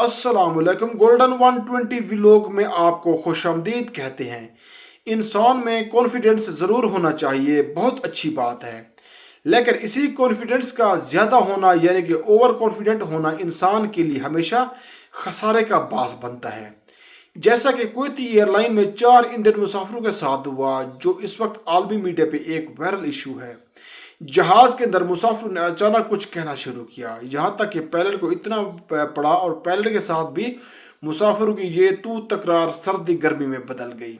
अस्सलाम वालेकुम। Golden 120 vlog में आपको खुशामदीद कहते हैं। इंसान में कॉन्फिडेंस ज़रूर होना चाहिए, बहुत अच्छी बात है, लेकिन इसी कॉन्फिडेंस का ज़्यादा होना यानी कि ओवर कॉन्फिडेंट होना इंसान के लिए हमेशा खसारे का बास बनता है। जैसा कि कुवैती एयरलाइन में 4 इंडियन मुसाफिरों के साथ हुआ, जो इस वक्त आलमी मीडिया पे एक वायरल इशू है। जहाज के अंदर मुसाफिर ने अचानक कुछ कहना शुरू किया, यहाँ तक कि पायलट को इतना पड़ा और पायलट के साथ भी मुसाफिरों की ये तू तकरार सर्दी गर्मी में बदल गई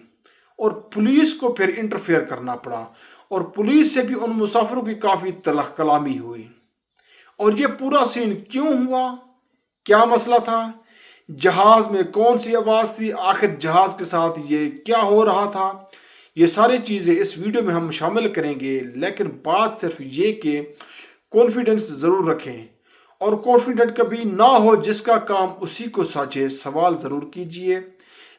और पुलिस को फिर इंटरफेयर करना पड़ा और पुलिस से भी उन मुसाफिरों की काफ़ी तलख कलामी हुई। और ये पूरा सीन क्यों हुआ, क्या मसला था, जहाज में कौन सी आवाज़ थी, आखिर जहाज के साथ ये क्या हो रहा था, ये सारी चीज़ें इस वीडियो में हम शामिल करेंगे। लेकिन बात सिर्फ ये कि कॉन्फिडेंस ज़रूर रखें और कॉन्फिडेंट कभी ना हो जिसका काम उसी को साझे। सवाल ज़रूर कीजिए,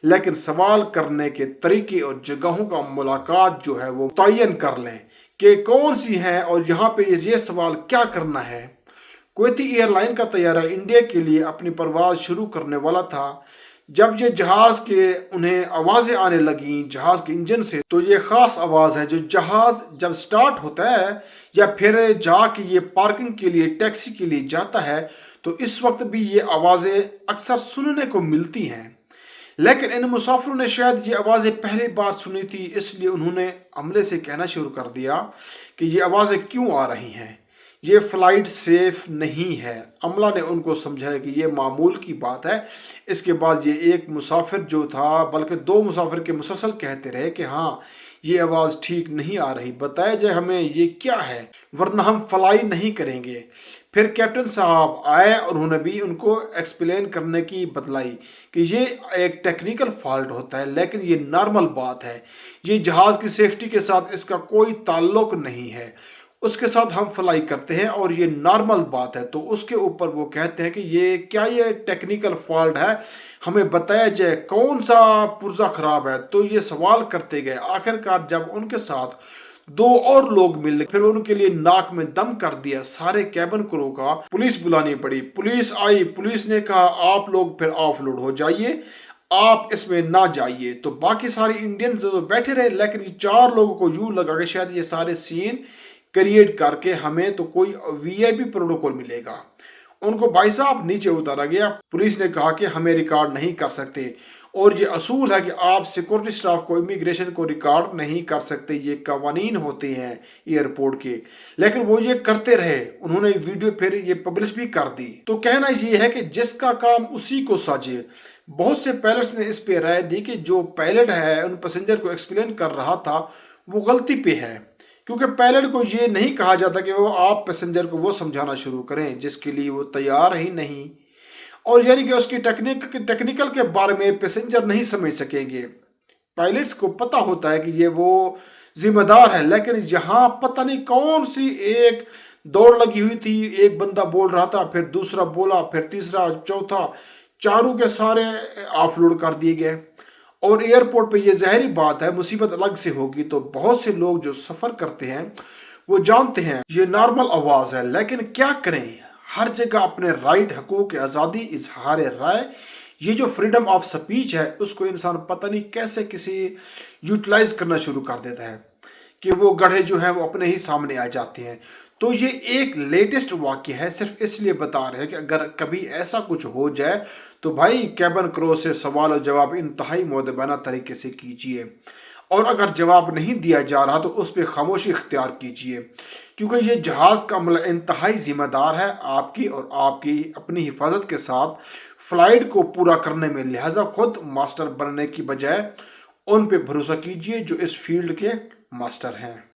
लेकिन सवाल करने के तरीके और जगहों का मुलाकात जो है वो तयन कर लें कि कौन सी है और यहाँ पे ये सवाल क्या करना है। कुवैती एयरलाइन का तैयारा इंडिया के लिए अपनी परवाज शुरू करने वाला था। जब ये जहाज के उन्हें आवाज़ें आने लगी जहाज के इंजन से, तो ये ख़ास आवाज़ है जो जहाज जब स्टार्ट होता है या फिर जाके ये पार्किंग के लिए टैक्सी के लिए जाता है, तो इस वक्त भी ये आवाज़ें अक्सर सुनने को मिलती हैं। लेकिन इन मुसाफिरों ने शायद ये आवाज़ें पहली बार सुनी थी, इसलिए उन्होंने अमले से कहना शुरू कर दिया कि ये आवाज़ें क्यों आ रही हैं, ये फ़्लाइट सेफ नहीं है। अमला ने उनको समझाया कि ये मामूल की बात है। इसके बाद ये एक मुसाफिर जो था, बल्कि 2 मुसाफिर के मुसलसल कहते रहे कि हाँ ये आवाज़ ठीक नहीं आ रही, बताया जाए हमें ये क्या है, वरना हम फ्लाई नहीं करेंगे। फिर कैप्टन साहब आए और उन्होंने भी उनको एक्सप्लेन करने की बतलाई कि ये एक टेक्निकल फॉल्ट होता है, लेकिन ये नॉर्मल बात है, ये जहाज़ की सेफ्टी के साथ इसका कोई ताल्लुक नहीं है, उसके साथ हम फ्लाई करते हैं और ये नॉर्मल बात है। तो उसके ऊपर वो कहते हैं कि ये क्या ये टेक्निकल फॉल्ट है, हमें बताया जाए कौन सा पुर्जा ख़राब है। तो ये सवाल करते गए, आखिरकार जब उनके साथ 2 और लोग मिले, फिर उनके लिए नाक में दम कर दिया सारे कैबिन क्रू का। पुलिस बुलानी पड़ी, पुलिस आई, पुलिस ने कहा आप लोग फिर ऑफलोड हो जाइए, आप इसमें ना जाइए। तो बाकी सारे इंडियन जो बैठे रहे, लेकिन ये 4 लोगों को यूं लगा कि शायद ये सारे सीन क्रिएट करके हमें तो कोई वीआईपी प्रोटोकॉल मिलेगा। उनको भाई साहब नीचे उतारा गया। पुलिस ने कहा कि हमें रिकॉर्ड नहीं कर सकते और ये असूल है कि आप सिक्योरिटी स्टाफ को, इमिग्रेशन को रिकॉर्ड नहीं कर सकते, ये कवानीन होते हैं एयरपोर्ट के। लेकिन वो ये करते रहे, उन्होंने वीडियो फिर ये पब्लिश भी कर दी। तो कहना ये है कि जिसका काम उसी को साझे। बहुत से पायलट्स ने इस पे राय दी कि जो पायलट है उन पैसेंजर को एक्सप्लेन कर रहा था वो गलती पे है, क्योंकि पायलट को ये नहीं कहा जाता कि वो आप पैसेंजर को वो समझाना शुरू करें जिसके लिए वो तैयार ही नहीं, और यानी कि उसकी टेक्निकल के बारे में पैसेंजर नहीं समझ सकेंगे। पायलट्स को पता होता है कि ये वो जिम्मेदार है, लेकिन यहाँ पता नहीं कौन सी एक दौड़ लगी हुई थी। एक बंदा बोल रहा था, फिर दूसरा बोला, फिर तीसरा, चौथा, चारों के सारे ऑफलोड कर दिए गए। और एयरपोर्ट पे ये ज़ाहिरी बात है मुसीबत अलग से होगी। तो बहुत से लोग जो सफ़र करते हैं वो जानते हैं ये नॉर्मल आवाज़ है, लेकिन क्या करें, हर जगह अपने राइट, हकूक़, आज़ादी, इजहार राय, ये जो फ्रीडम ऑफ स्पीच है उसको इंसान पता नहीं कैसे किसी यूटिलाइज करना शुरू कर देता है कि वो गढ़े जो हैं वो अपने ही सामने आ जाते हैं। तो ये एक लेटेस्ट वाक़या है, सिर्फ इसलिए बता रहे हैं कि अगर कभी ऐसा कुछ हो जाए तो भाई कैबिन क्रू से सवाल और जवाब इंतहाई मुअद्दबाना तरीके से कीजिए, और अगर जवाब नहीं दिया जा रहा तो उस पर खामोशी इख्तियार कीजिए, क्योंकि ये जहाज़ का अमला इंतहाई ज़िम्मेदार है आपकी और आपकी अपनी हिफाजत के साथ फ़्लाइट को पूरा करने में। लिहाजा खुद मास्टर बनने की बजाय उन पे भरोसा कीजिए जो इस फील्ड के मास्टर हैं।